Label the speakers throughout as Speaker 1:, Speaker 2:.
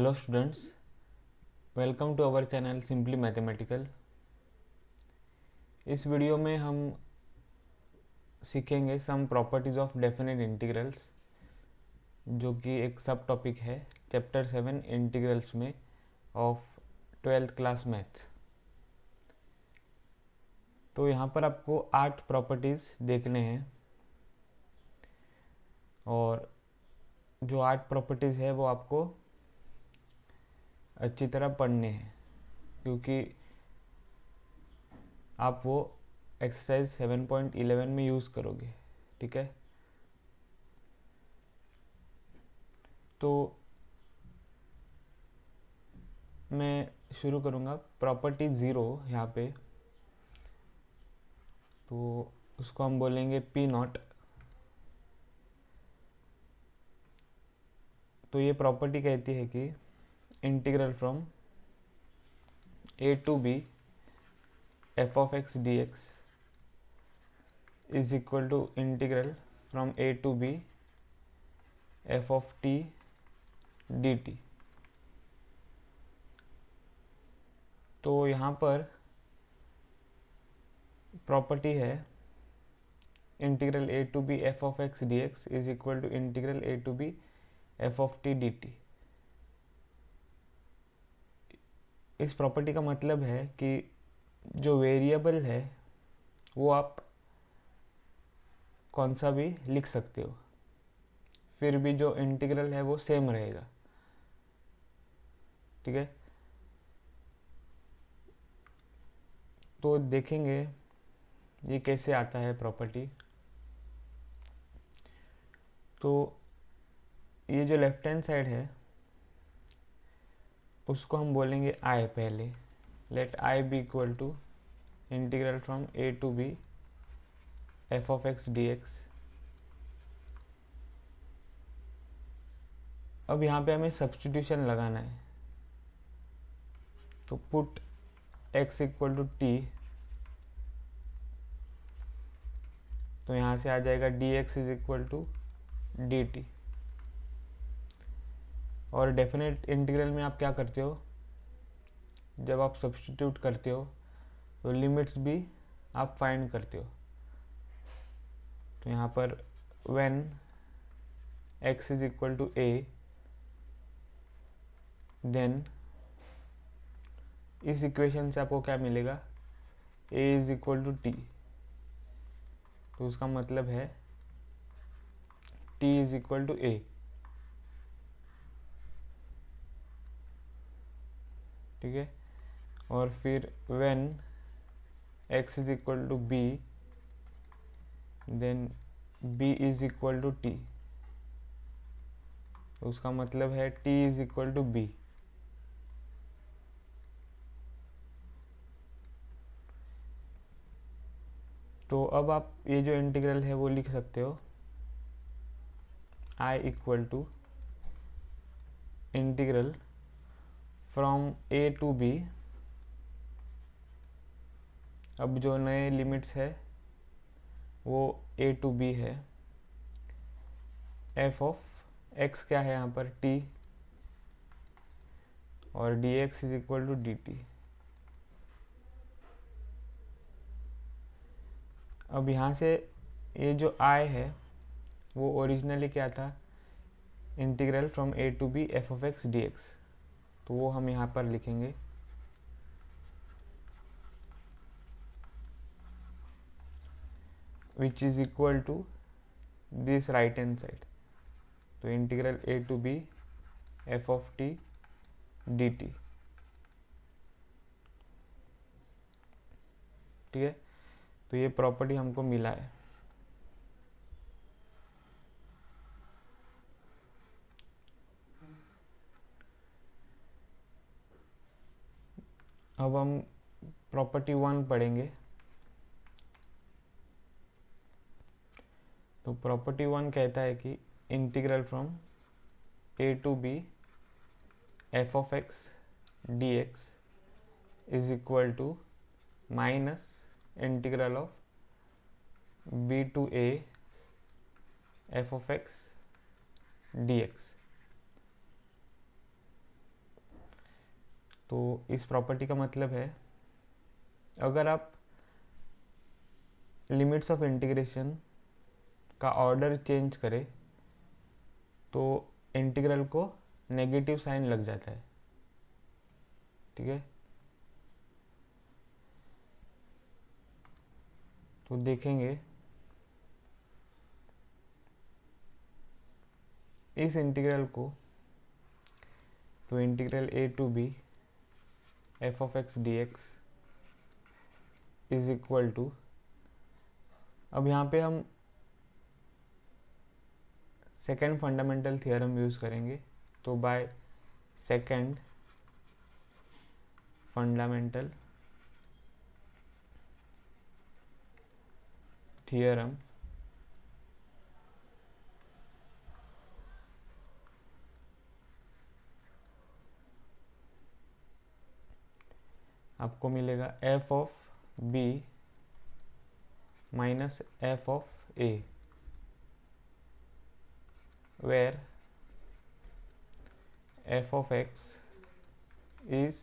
Speaker 1: Hello students, welcome to our channel simply mathematical. इस video में हम सीखेंगे some properties of definite integrals, जो कि एक सब टॉपिक है चैप्टर 7 इंटीग्रल्स में ऑफ 12th क्लास मैथ। तो यहाँ पर आपको 8 प्रॉपर्टीज देखने हैं और जो 8 प्रॉपर्टीज है वो आपको अच्छी तरह पढ़ने हैं, क्योंकि आप वो एक्सरसाइज 7.11 में यूज़ करोगे। ठीक है, तो मैं शुरू करूँगा प्रॉपर्टी ज़ीरो यहाँ पे, तो उसको हम बोलेंगे पी नॉट। तो ये प्रॉपर्टी कहती है कि integral from a to b f of x D x is equal to integral from a to b f of t d t. तो यहाँ पर प्रॉपर्टी है integral a to b f of x D x is equal to integral a to b f of t d t. इस property का मतलब है कि जो वेरिएबल है वो आप कौन सा भी लिख सकते हो, फिर भी जो इंटीग्रल है वो सेम रहेगा। ठीक है, तो देखेंगे ये कैसे आता है प्रॉपर्टी। तो ये जो लेफ्ट हैंड साइड है उसको हम बोलेंगे आई पहले। Let I be equal to integral from a to b f of x D x. अब यहाँ पे हमें सब्स्टिट्यूशन लगाना है, तो put x equal to t, तो यहाँ से आ जाएगा d x is equal to d t. और डेफिनेट इंटीग्रल में आप क्या करते हो, जब आप सब्स्टिट्यूट करते हो तो लिमिट्स भी आप फाइंड करते हो। तो यहाँ पर when x is equal to a, then इस इक्वेशन से आपको क्या मिलेगा, a is equal to t. तो उसका मतलब है t is equal to a। ठीक है, और फिर when x is equal to b, then b is equal to t। तो उसका मतलब है t is equal to b। तो अब आप ये जो इंटीग्रल है वो लिख सकते हो i equal to integral from a to b। अब जो नए लिमिट्स है वो a टू b है। f ऑफ x क्या है यहाँ पर, t, और dx is equal to dt। अब यहाँ से ये जो i है वो ओरिजिनली क्या था, integral from a to b F of x D x. तो वो हम यहाँ पर लिखेंगे which is equal to this right hand side. तो integral a to b F of t D T. ठीक है, तो ये प्रॉपर्टी हमको मिला है। अब हम प्रॉपर्टी 1 पढ़ेंगे। तो प्रॉपर्टी 1 कहता है कि integral from a to b F of x D x is equal to minus integral of b to a f of x D x. तो इस प्रॉपर्टी का मतलब है अगर आप लिमिट्स ऑफ इंटीग्रेशन का ऑर्डर चेंज करें तो इंटीग्रल को नेगेटिव साइन लग जाता है। ठीक है, तो देखेंगे इस इंटीग्रल को, तो integral a to b F of x D x is equal to, अब यहाँ पे हम सेकेंड फंडामेंटल थियरम यूज़ करेंगे। तो बाय सेकेंड फंडामेंटल थियरम आपको मिलेगा f of b minus f of a, where f of x is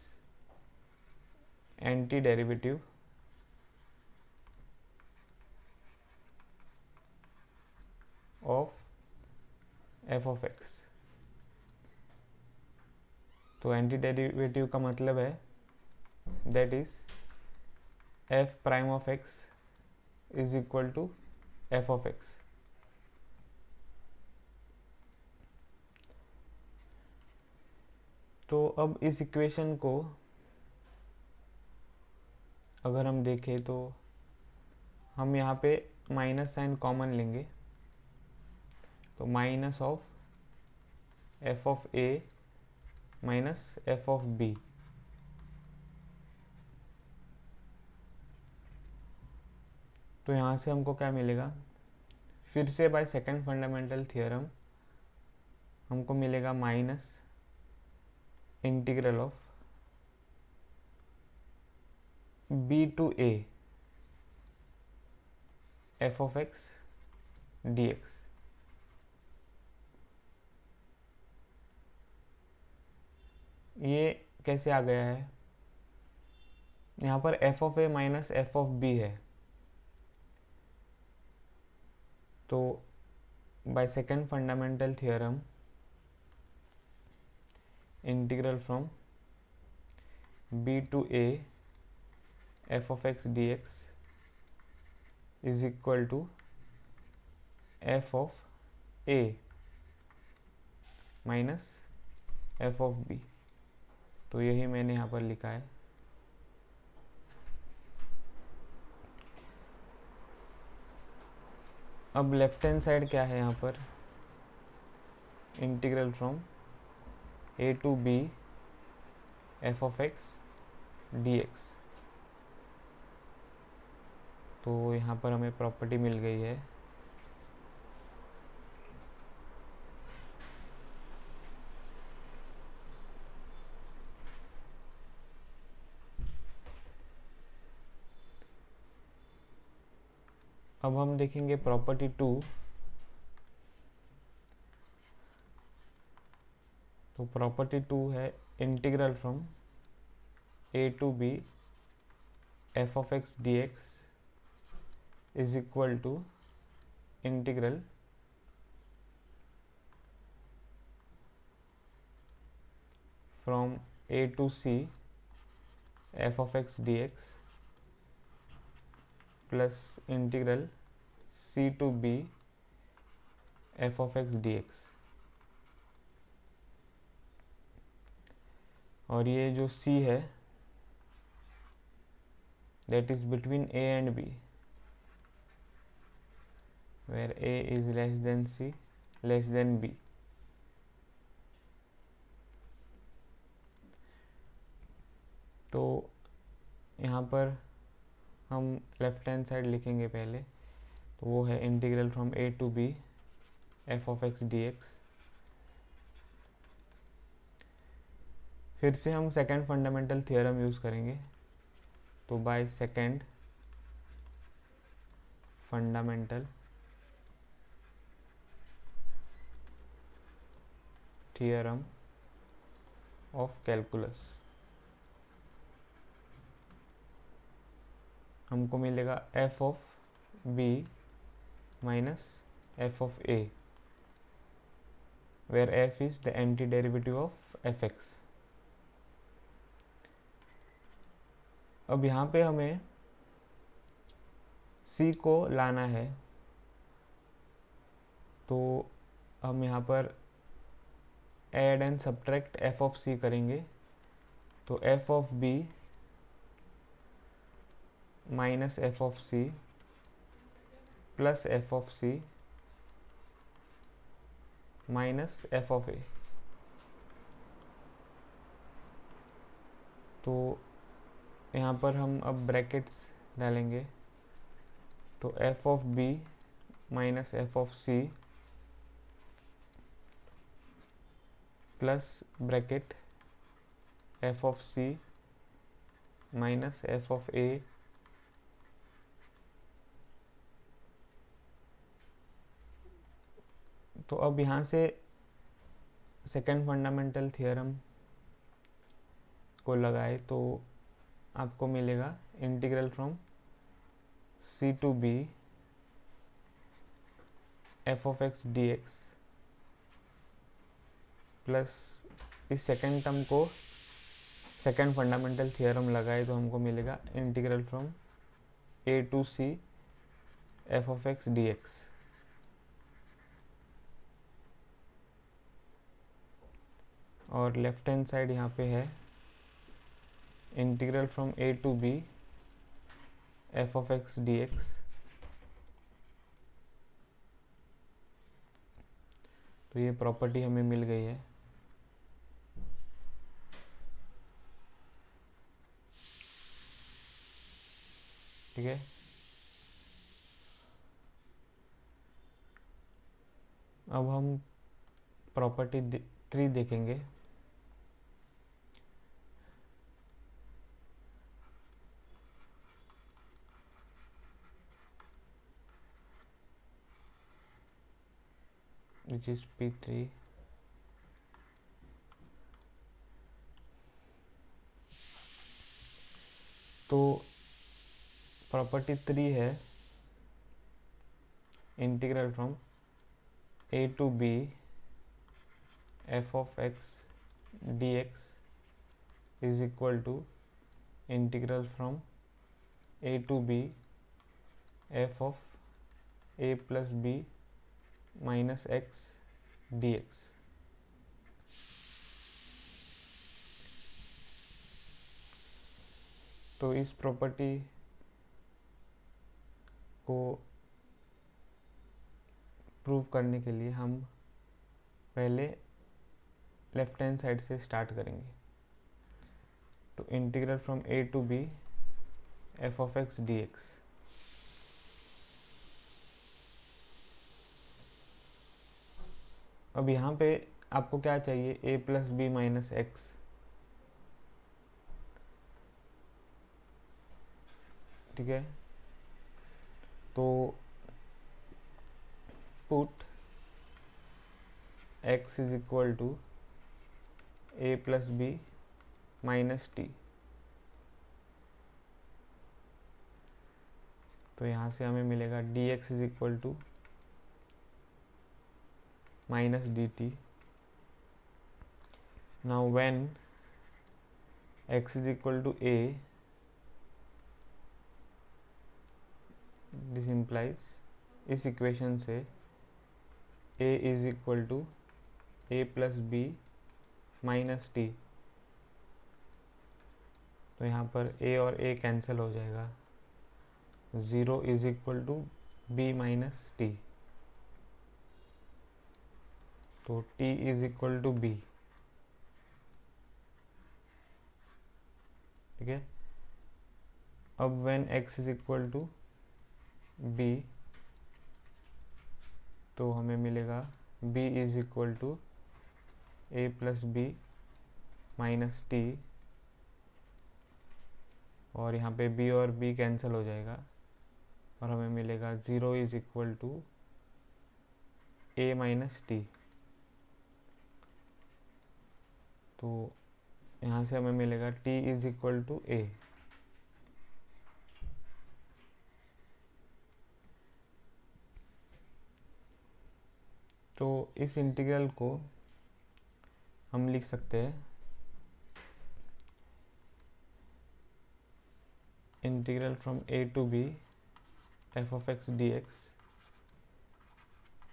Speaker 1: anti derivative of f of x. तो anti derivative का मतलब है that is f prime of x is equal to f of x. तो अब इस equation को अगर हम देखें तो हम यहाँ पे माइनस साइन कॉमन लेंगे, तो minus of f of a minus f of b, तो यहाँ से हमको क्या मिलेगा, फिर से बाय सेकंड फंडामेंटल थियरम हमको मिलेगा minus integral of b to a f of x D x. ये कैसे आ गया है, यहाँ पर f of a minus f of b है, तो by second fundamental theorem integral from b to a f of x D x is equal to f of a minus f of b. तो यही मैंने यहाँ पर लिखा है। अब लेफ्ट हैंड साइड क्या है, यहाँ पर integral from a to b f of x D x. तो यहाँ पर हमें प्रॉपर्टी मिल गई है अब हम देखेंगे प्रॉपर्टी 2। तो प्रॉपर्टी 2 है integral from a to b f of x D x is equal to integral from a to c f of x D x plus integral c to b f of x D x. और ये जो c है that is between a and b, where a is less than c less than b। तो यहाँ पर हम left hand side लिखेंगे पहले, तो वो है integral from a to b F of x D x. फिर से हम सेकेंड फंडामेंटल थियरम यूज़ करेंगे। तो by second fundamental theorem of calculus हमको मिलेगा f of b minus f of a, where f is the anti derivative of f x. अब यहाँ पे हमें c को लाना है, तो हम यहाँ पर add and subtract F of c करेंगे। तो F of b minus f of c plus F of c minus f of a। तो यहाँ पर हम अब ब्रैकेट्स डालेंगे। तो F of b minus f of c plus bracket F of c minus f of a तो अब यहाँ से सेकंड फंडामेंटल थ्योरम को लगाए तो आपको मिलेगा integral from c to b F of x D x plus इस सेकेंड टर्म को सेकेंड फंडामेंटल थ्योरम लगाए तो हमको मिलेगा integral from a to c f of x D x. और लेफ्ट हैंड साइड यहाँ पे है integral from a to b F of x D x. तो ये प्रॉपर्टी हमें मिल गई है। ठीक है, अब हम प्रॉपर्टी 3 देखेंगे। which is P3। तो प्रॉपर्टी 3 है integral from a to b F of x D x is equal to integral from a to b F of a plus b minus x D x. तो इस property को prove करने के लिए हम पहले लेफ्ट हैंड साइड से start करेंगे। तो integral from a to b F of x D x. अब यहाँ पे आपको क्या चाहिए, a plus b minus x. ठीक है, तो put x is equal to a plus b minus t. तो यहाँ से हमें मिलेगा dx is equal to minus d t. Now when x is equal to a, this implies इस equation से a is equal to a plus b minus t. तो यहाँ पर a और a कैंसिल हो जाएगा, 0 is equal to b minus t. तो t is equal to b। ठीक है, अब when x is equal to b तो हमें मिलेगा b is equal to a plus b minus t. और यहाँ पे b और b कैंसिल हो जाएगा और हमें मिलेगा 0 is equal to a minus t. तो यहाँ से हमें मिलेगा t is equal to a। तो इस इंटीग्रल को हम लिख सकते हैं integral from a to b f of x dx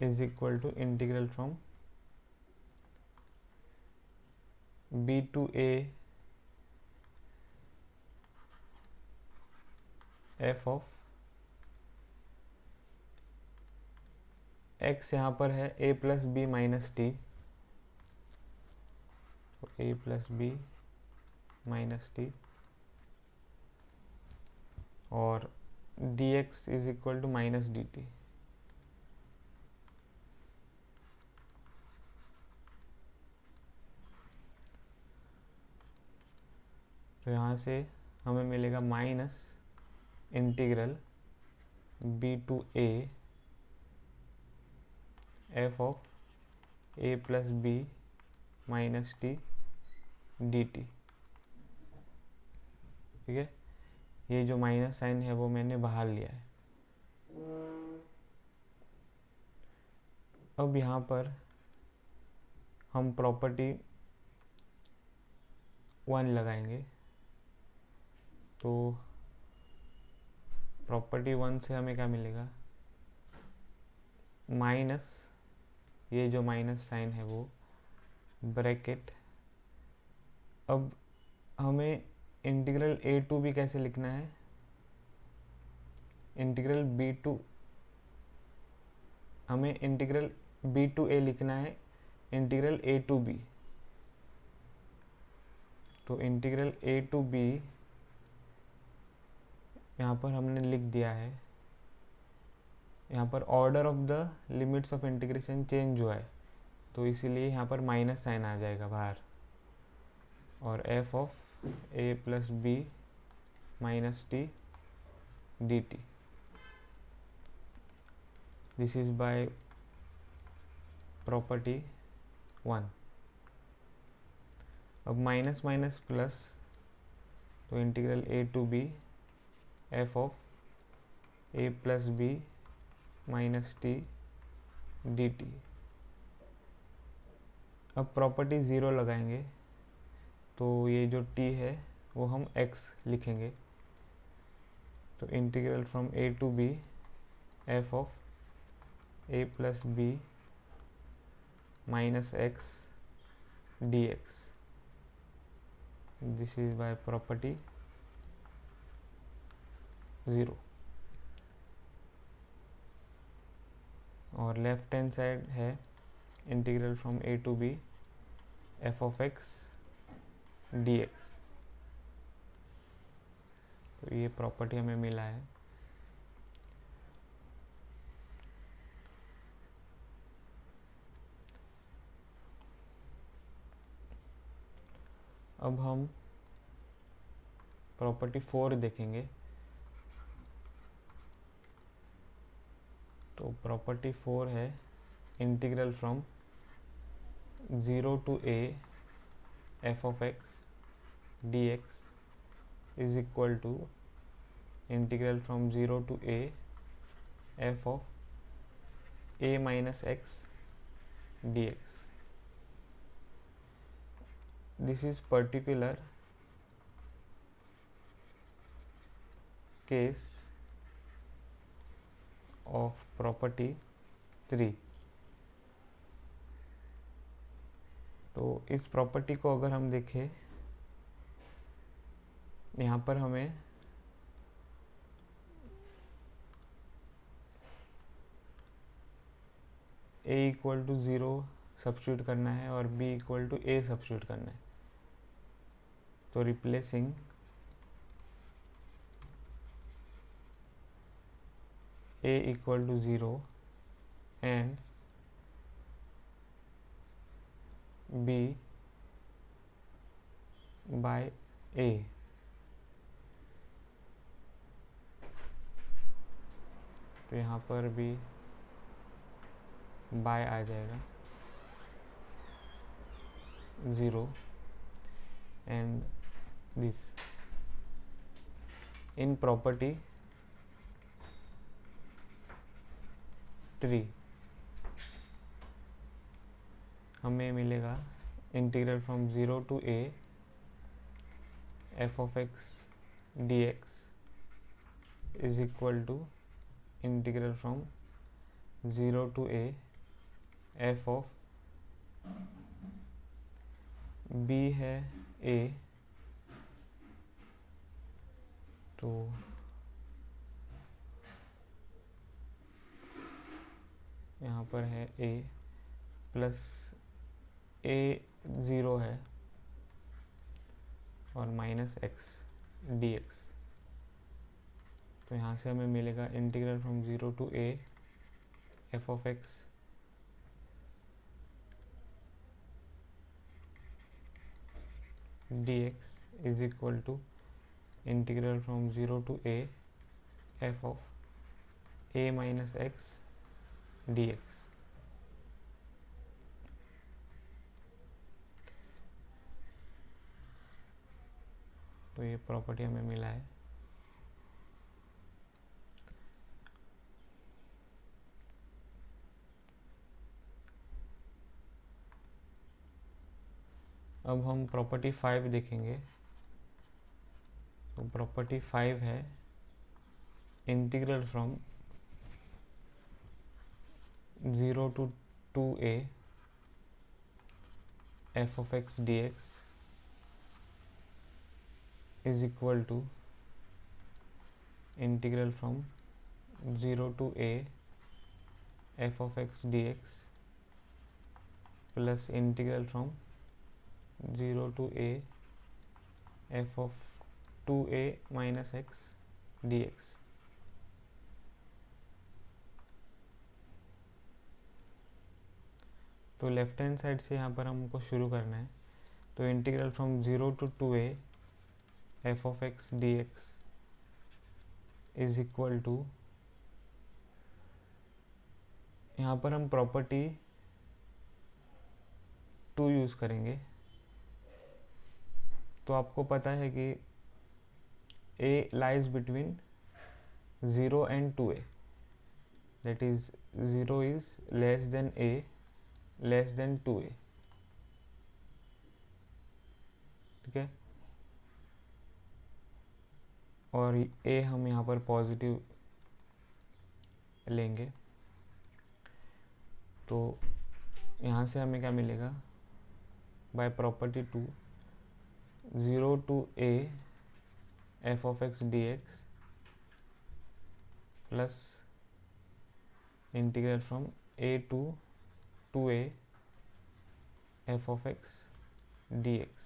Speaker 1: is equal to integral from b to a f of x यहाँ पर है a plus b minus t, a plus b minus t, और dx is equal to minus d t. तो यहाँ से हमें मिलेगा minus integral b to a f of a plus b minus t d T. ठीक है, ये जो माइनस साइन है वो मैंने बाहर लिया है। अब यहाँ पर हम प्रॉपर्टी 1 लगाएंगे। तो प्रॉपर्टी 1 से हमें क्या मिलेगा, माइनस ये जो माइनस साइन है वो ब्रैकेट। अब हमें इंटीग्रल a टू b कैसे लिखना है, इंटीग्रल b टू, हमें इंटीग्रल b टू a लिखना है इंटीग्रल a टू b। तो इंटीग्रल a टू b यहाँ पर हमने लिख दिया है। यहाँ पर order of the limits of integration change हुआ है, तो इसीलिए यहाँ पर माइनस साइन आ जाएगा बाहर, और f of a plus b minus t d t. This is by property 1। अब माइनस माइनस प्लस, तो integral a to b f of a plus b minus t d t. अब property 0 लगाएंगे, तो ये जो t है वो हम x लिखेंगे। तो integral from a to b f of a plus b minus x dx। This is by property 0। और लेफ्ट हैंड साइड है integral from a to b f of x dx। तो ये property हमें मिला है। अब हम प्रॉपर्टी 4 देखेंगे। तो प्रॉपर्टी 4 है integral from 0 to a f of x dx is equal to integral from 0 to a f of a minus x dx। This is particular case of property 3। तो इस प्रॉपर्टी को अगर हम देखें, यहाँ पर हमें a इक्वल टू 0 सब्स्टिट्यूट करना है और b equal to a substitute करना है। तो replacing a equal to 0 and b by a, तो यहाँ पर भी बाय आ जाएगा 0 एंड दिस। इन प्रॉपर्टी 3 हमें मिलेगा integral from 0 to a f of x dx is equal to integral from 0 to a f of b है a, तो यहाँ पर है a प्लस a 0 है और माइनस x dx। तो यहाँ से हमें मिलेगा integral from 0 to a f of x dx is equal to integral from 0 to a f of a minus x dx। तो ये प्रॉपर्टी हमें मिला है। अब हम प्रॉपर्टी 5 देखेंगे। तो प्रॉपर्टी 5 है integral from 0 to 2a f of x dx is equal to integral from 0 to a f of x dx plus integral from 0 to a f of 2a minus x dx। तो left hand side से यहाँ पर हमको शुरू करना है। तो integral from 0 to 2a f of x dx is equal to, यहाँ पर हम प्रॉपर्टी 2 यूज़ करेंगे। तो आपको पता है कि a lies between 0 and 2a, that is 0 is less than a less than 2a, ठीक है। और a हम यहाँ पर पॉजिटिव लेंगे। तो यहाँ से हमें क्या मिलेगा, by property 2 0 to a f of x dx plus integral from a to 2a f of x dx।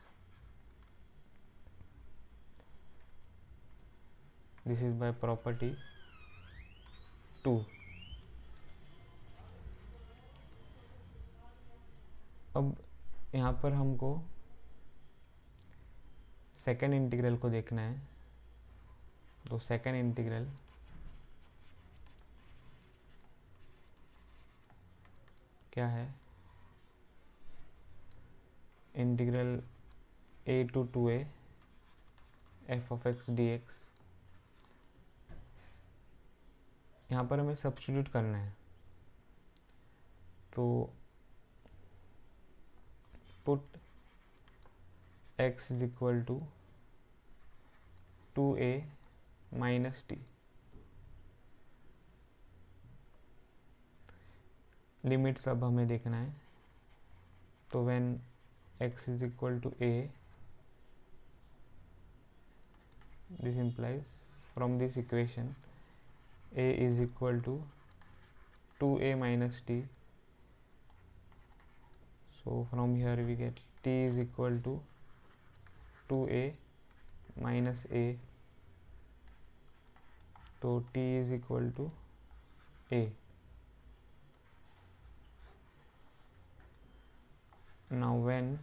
Speaker 1: This is by property 2। अब यहाँ पर हमको सेकेंड इंटीग्रल को देखना है। तो सेकेंड इंटीग्रल क्या है, integral a to 2a f of x dx। यहाँ पर हमें सब्स्टिट्यूट करना है। तो put x is equal to 2a minus t। Limits अब हमें देखना है। तो when x is equal to a, this implies from this equation a is equal to 2a minus t। So from here we get t is equal to 2a minus a। तो t is equal to a। Now when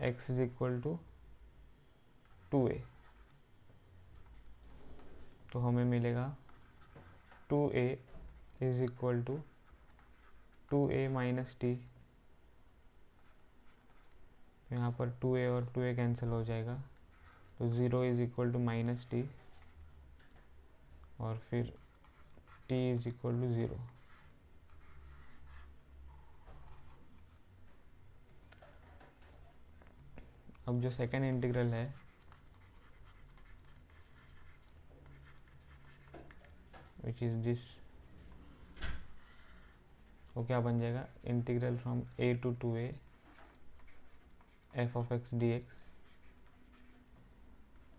Speaker 1: x is equal to 2a, तो हमें मिलेगा 2a is equal to 2a minus t। यहाँ पर 2a और 2a cancel हो जाएगा। तो 0 is equal to minus t और फिर t इज इक्वल टू 0। अब जो सेकेंड इंटीग्रल है विच इज दिस, वो क्या बन जाएगा, integral from a to 2a f of x dx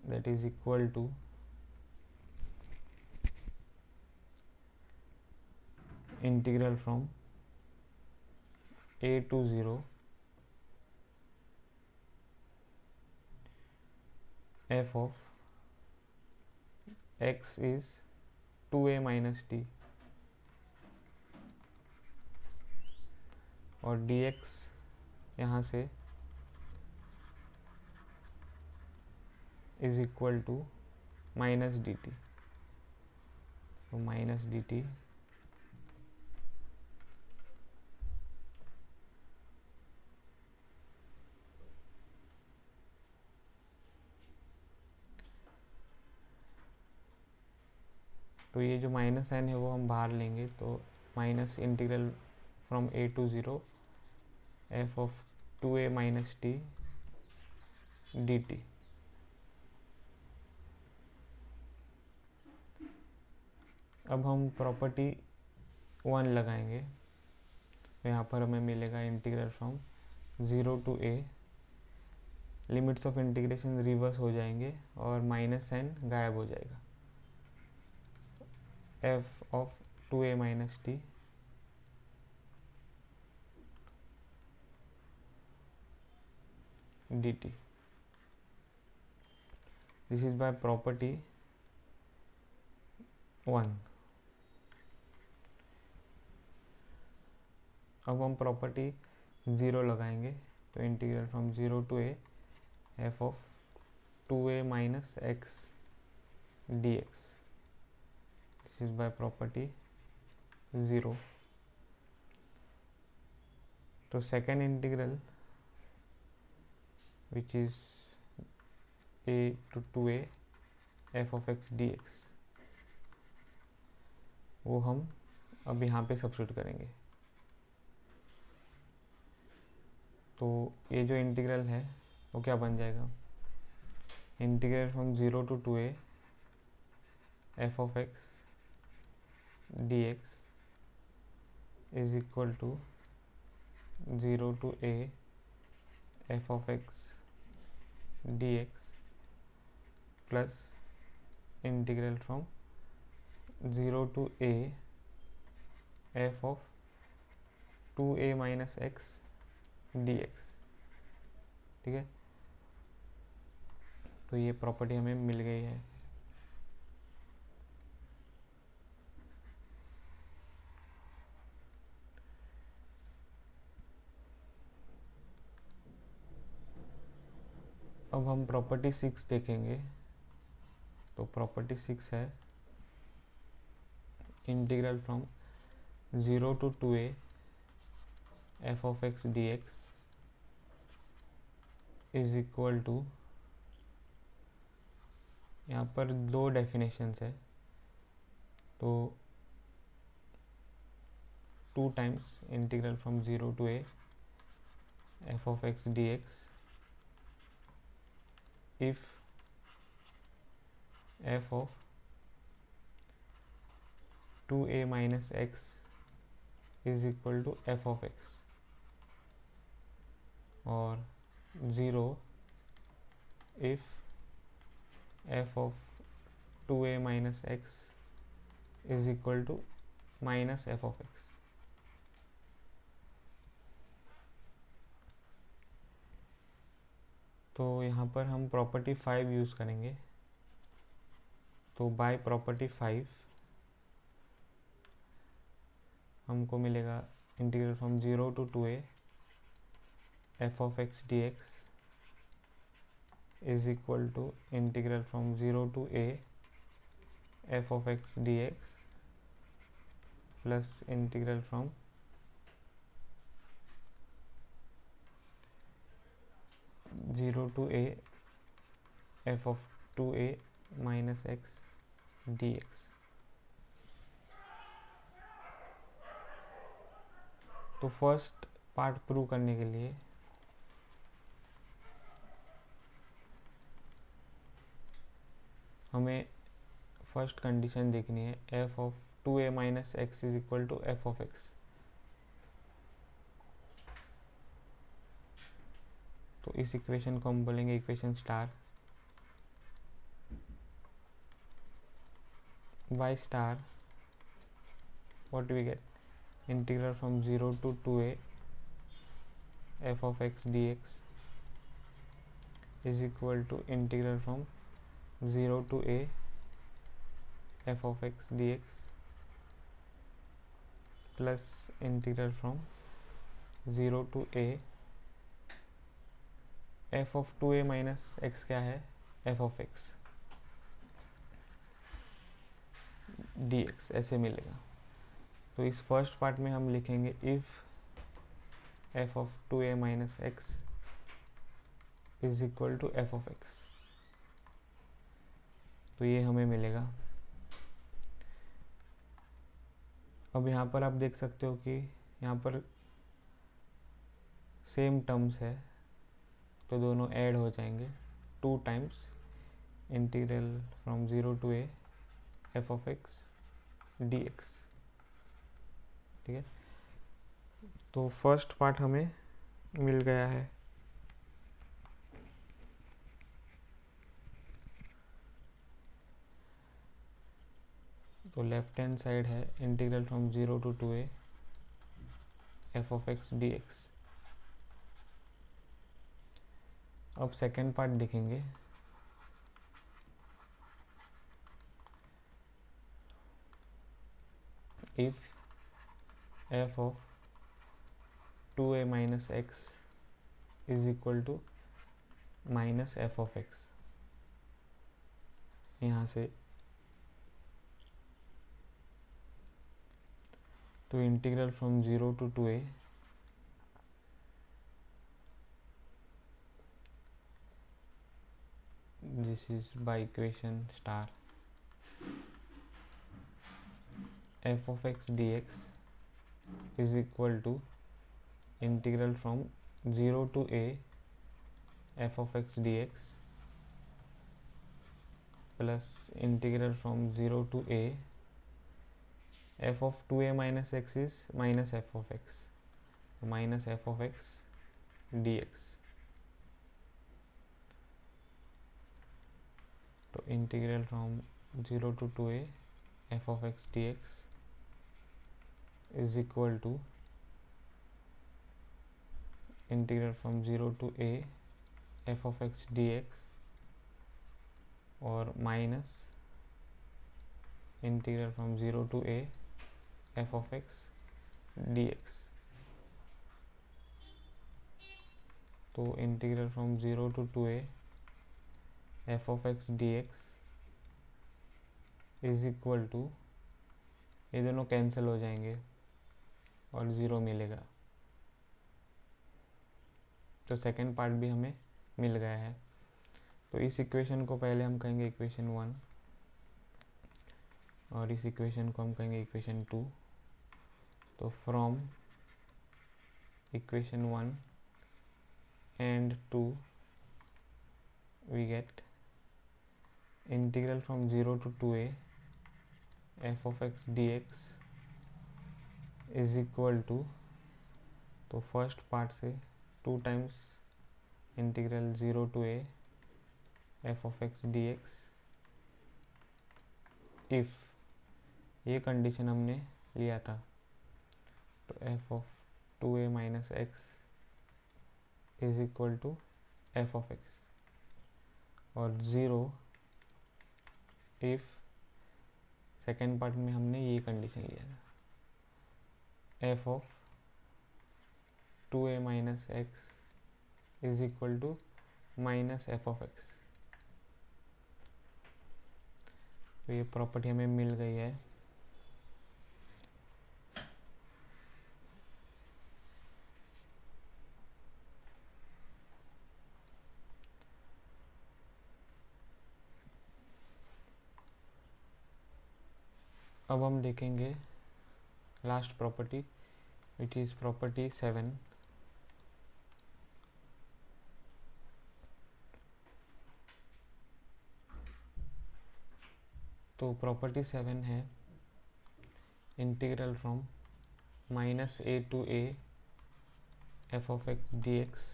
Speaker 1: that is equal to integral from a to 0 f of x is 2a minus t और dx यहाँ से is equal to minus dt, तो minus dt तो ये जो minus sign है वो हम बाहर लेंगे, तो minus integral from a to 0 f of 2a minus t dt। अब हम प्रॉपर्टी 1 लगाएंगे, तो यहाँ पर हमें मिलेगा integral from 0 to a, limits of integration reverse हो जाएंगे और माइनस साइन गायब हो जाएगा, f of 2a minus t dt। This is by property 1। अब हम प्रॉपर्टी 0 लगाएंगे, तो integral from 0 to a f of 2a minus x dx, this is by property 0। तो second integral which is a to 2a f of x dx, वो हम अब यहाँ पे सब्स्टिट्यूट करेंगे। तो ये जो इंटीग्रल है वो क्या बन जाएगा, integral from 0 to 2a f of x dx is equal to 0 to a f of x dx plus integral from 0 to a f of 2a minus x dx। ठीक है, तो ये प्रॉपर्टी हमें मिल गई है। अब हम प्रॉपर्टी 6 देखेंगे, तो प्रॉपर्टी 6 है integral from 0 to 2a f of x dx is equal to, यहाँ पर दो डेफिनेशंस है, तो 2 times integral from 0 to a f of x dx if f of 2a minus x is equal to f of x, और 0 if f of 2a minus x is equal to minus f of x। तो यहाँ पर हम property 5 use करेंगे, तो by property 5 हमको मिलेगा integral from 0 to 2a f of x dx is equal to integral from 0 to a f of x dx plus integral from 0 to a f of 2a minus x dx। तो first part prove करने के लिए हमें first condition देखनी है, f of 2a minus x is equal to f of x. तो इस equation को हम बोलेंगे equation star. y star, what we get, integral from 0 to 2a f of x dx is equal to integral from 0 to a f of x dx plus integral from 0 to a f of 2a minus x क्या है, f of x dx ऐसे मिलेगा। तो इस first part में हम लिखेंगे if f of 2a minus x is equal to f of x, तो ये हमें मिलेगा। अब यहाँ पर आप देख सकते हो कि यहाँ पर सेम टर्म्स है, तो दोनों ऐड हो जाएंगे, 2 times integral from 0 to a f of x dx। ठीक है, तो फर्स्ट पार्ट हमें मिल गया है। तो लेफ्ट हैंड साइड है integral from 0 to 2a f of x dx। अब सेकेंड पार्ट देखेंगे। If f of 2a minus x is equal to minus f of x, यहाँ से तो integral from 0 to 2a this is by equation star f of x dx is equal to integral from 0 to a f of x dx plus integral from 0 to a f of 2a minus x is minus f of x, minus f of x dx। तो integral from 0 to 2a f of x dx is equal to integral from 0 to a f of x dx और minus integral from 0 to a f of x dx। तो integral from 0 to 2a f of x dx is equal to, ये दोनों cancel हो जाएंगे और 0 मिलेगा। तो second part भी हमें मिल गया है। तो इस इक्वेशन को पहले हम कहेंगे इक्वेशन 1 और इस इक्वेशन को हम कहेंगे इक्वेशन 2। तो from equation 1 and 2 we get integral from 0 to 2a f of x dx is equal to, तो फर्स्ट पार्ट से 2 times integral 0 to a f of x dx if ये कंडीशन हमने लिया था, तो f of 2a minus x is equal to f of x और 0 if second part में हमने ये कंडीशन लिया था, f of 2a minus x is equal to minus f of x। तो ये प्रॉपर्टी हमें मिल गई है। अब हम देखेंगे last property which is property 7। तो प्रॉपर्टी 7 है integral from -a to a f of x dx,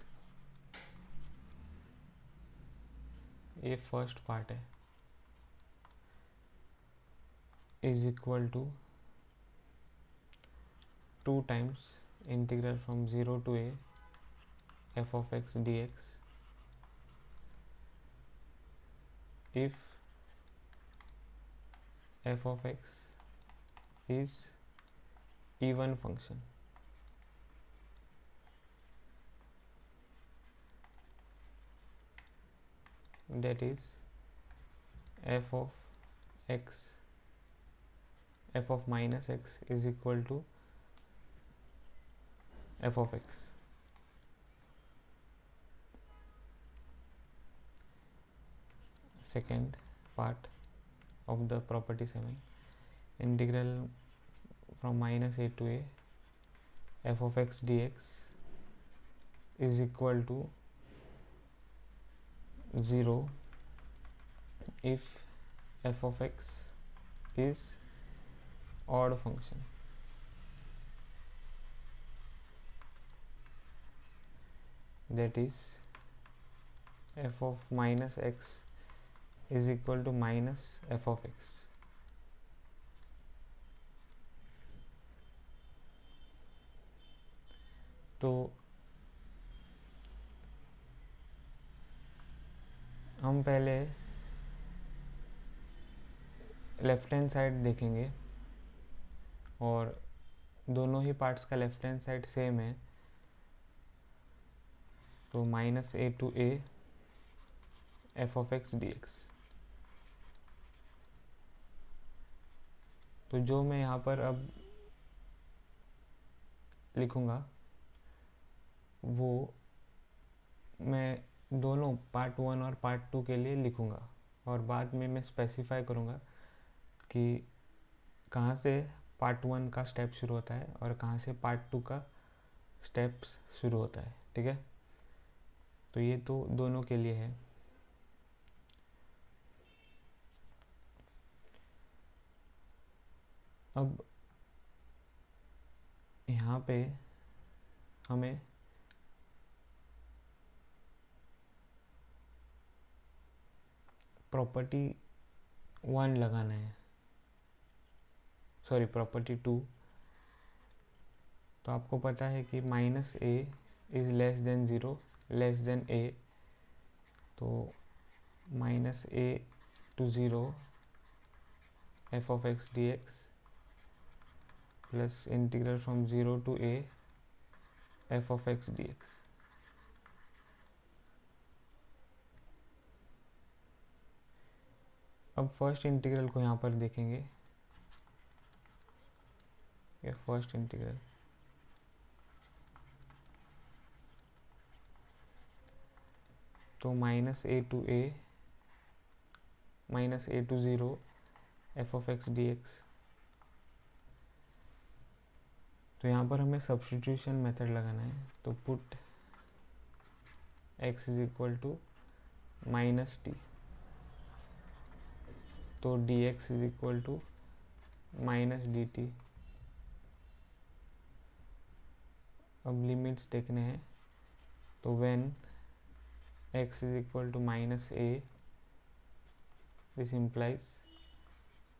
Speaker 1: ये फर्स्ट पार्ट है, is equal to 2 times integral from 0 to a f of x dx if f of x is even function. That is f of x, f of minus x is equal to f of x. Second part of the property 7, integral from -a to a f of x dx is equal to 0 if f of x is odd function. That is f of minus x is equal to minus f of x. तो हम पहले left hand side देखेंगे और दोनों ही parts का left hand side same है, तो -a to a f of x dx. तो जो मैं यहाँ पर अब लिखूँगा वो मैं दोनों पार्ट 1 और पार्ट 2 के लिए लिखूँगा और बाद में मैं स्पेसिफाई करूँगा कि कहाँ से पार्ट 1 का स्टेप शुरू होता है और कहाँ से पार्ट 2 का स्टेप्स शुरू होता है. ठीक है, तो ये तो दोनों के लिए है. अब यहाँ पे हमें प्रॉपर्टी 1 लगाना है, सॉरी प्रॉपर्टी 2. तो आपको पता है कि -a is less than 0 less than a, तो -a to 0 f of x dx plus integral from 0 to a f of x dx. अब फर्स्ट इंटीग्रल को यहाँ पर देखेंगे, ये फर्स्ट इंटीग्रल तो -a to 0 f of x dx. तो यहाँ पर हमें सब्स्टिट्यूशन मेथड लगाना है, तो put x is equal to -t, तो dx is equal to -dt. अब लिमिट्स देखने हैं, तो when x is equal to -a, this implies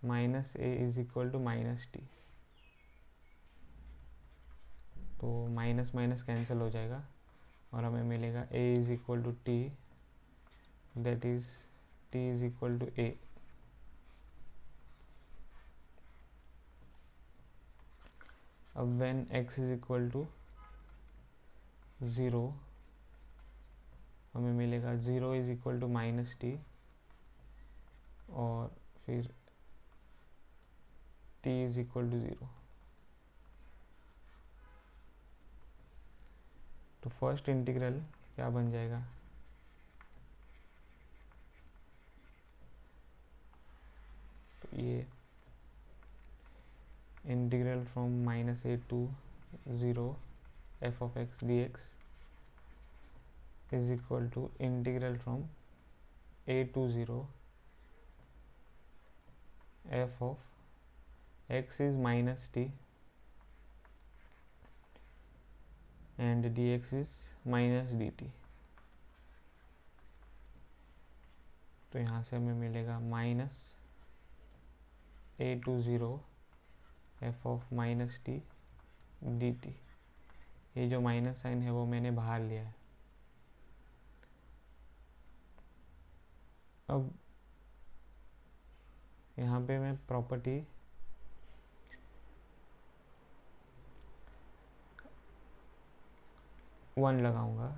Speaker 1: -a is equal to -t. तो माइनस माइनस कैंसिल हो जाएगा और हमें मिलेगा a is equal to t, that is t is equal to a. अब when x is equal to 0 हमें मिलेगा 0 is equal to -t और फिर t is equal to 0. तो फर्स्ट इंटीग्रल क्या बन जाएगा, तो ये integral from -a to 0 f of x dx is equal to integral from a to 0 f of x is minus t and dx is minus dt. तो यहाँ से हमें मिलेगा minus a to zero f of minus t dt. ये जो minus sign है वो मैंने बाहर लिया है. अब यहाँ पे मैं प्रॉपर्टी वन लगाऊंगा.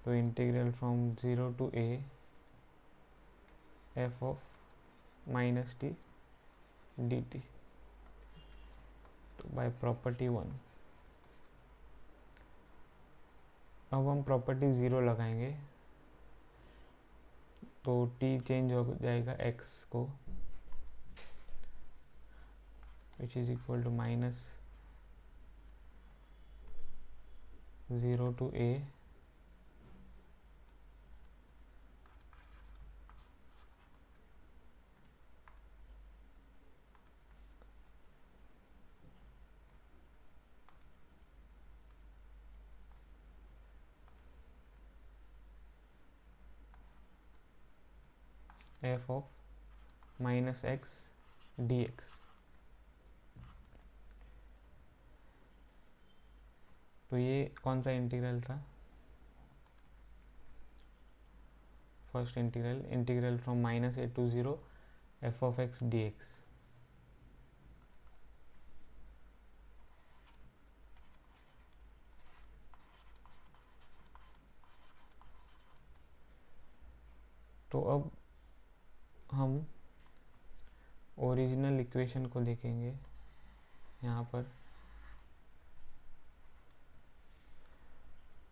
Speaker 1: तो integral from zero to a f of minus t dt. तो बाय प्रॉपर्टी वन. अब हम प्रॉपर्टी ज़ीरो लगाएंगे तो t चेंज हो जाएगा x को, which is equal to minus zero to a f of minus x dx. तो ये कौन सा इंटीग्रल था? First integral from minus a to zero f of x dx. तो अब हम ओरिजिनल इक्वेशन को देखेंगे यहाँ पर.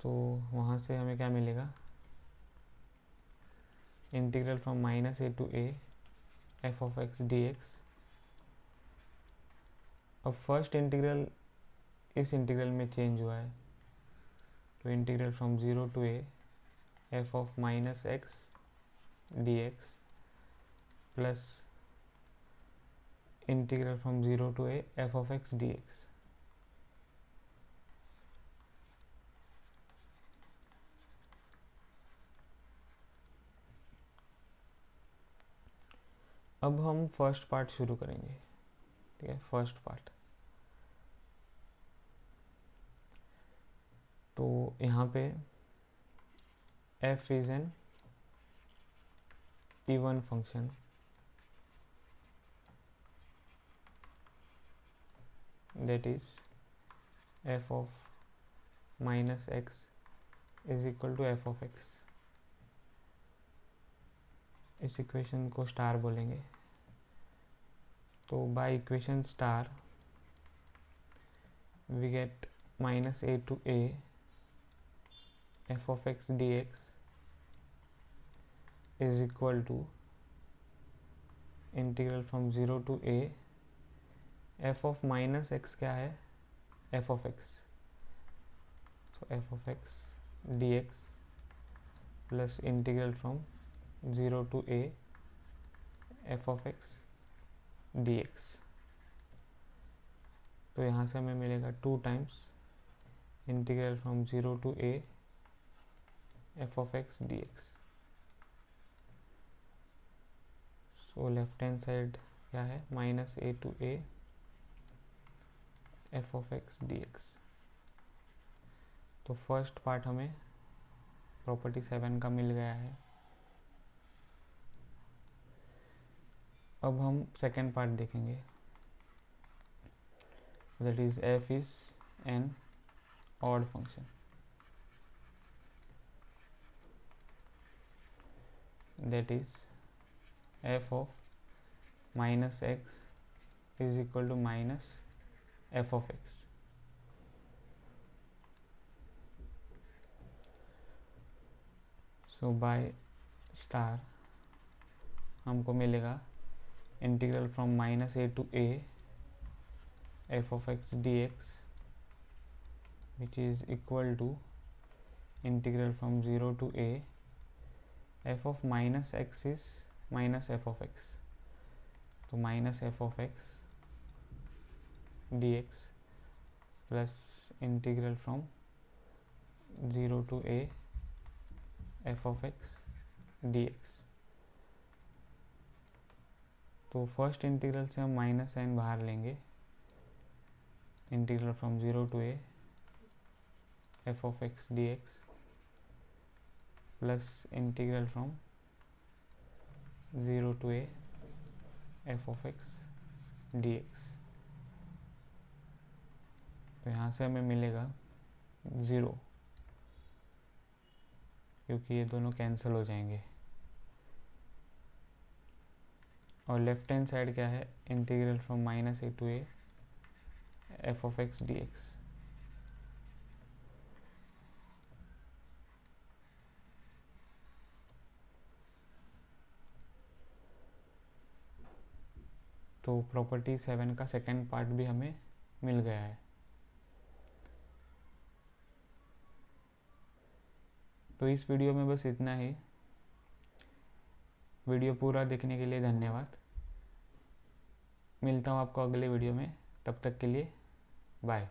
Speaker 1: तो वहाँ से हमें क्या मिलेगा? Integral from minus a to a f of x dx. अब फर्स्ट इंटीग्रल इस इंटीग्रल में चेंज हुआ है. तो integral from zero to a f of minus x dx plus integral from zero to a f of x dx. अब हम first part शुरू करेंगे. ठीक है, फर्स्ट पार्ट. तो यहाँ पे f is N even function. that is f of minus x is equal to f of x. इस इक्वेशन को स्टार बोलेंगे. तो by equation star we get minus a to a f of x dx is equal to integral from zero to a f of minus x क्या है? f of x. तो f of x dx plus integral from zero to a f of x dx. तो यहाँ से हमें मिलेगा two times integral from zero to a f of x dx. So left hand side क्या है? Minus a to a f of x dx. तो first part हमें property 7 का मिल गया है. अब हम सेकेंड पार्ट देखेंगे. That is f is an odd function. That is f of minus x is equal to minus f of x. So by star हमको मिलेगा integral from minus a to a f of x dx which is equal to integral from 0 to a f of minus x is minus f of x. तो minus f of x D x plus integral from 0 to a f of x D x. तो first integral से हम minus sign बाहर लेंगे, integral from 0 to a f of x D x plus integral from 0 to a f of x D x. तो यहाँ से हमें मिलेगा 0, क्योंकि ये दोनों कैंसिल हो जाएंगे। और लेफ्ट हैंड साइड क्या है, integral from minus a to a f of x D x. तो प्रॉपर्टी 7 का सेकंड पार्ट भी हमें मिल गया है। तो इस वीडियो में बस इतना ही। वीडियो पूरा देखने के लिए धन्यवाद। मिलता हूँ आपको अगले वीडियो में, तब तक के लिए बाय।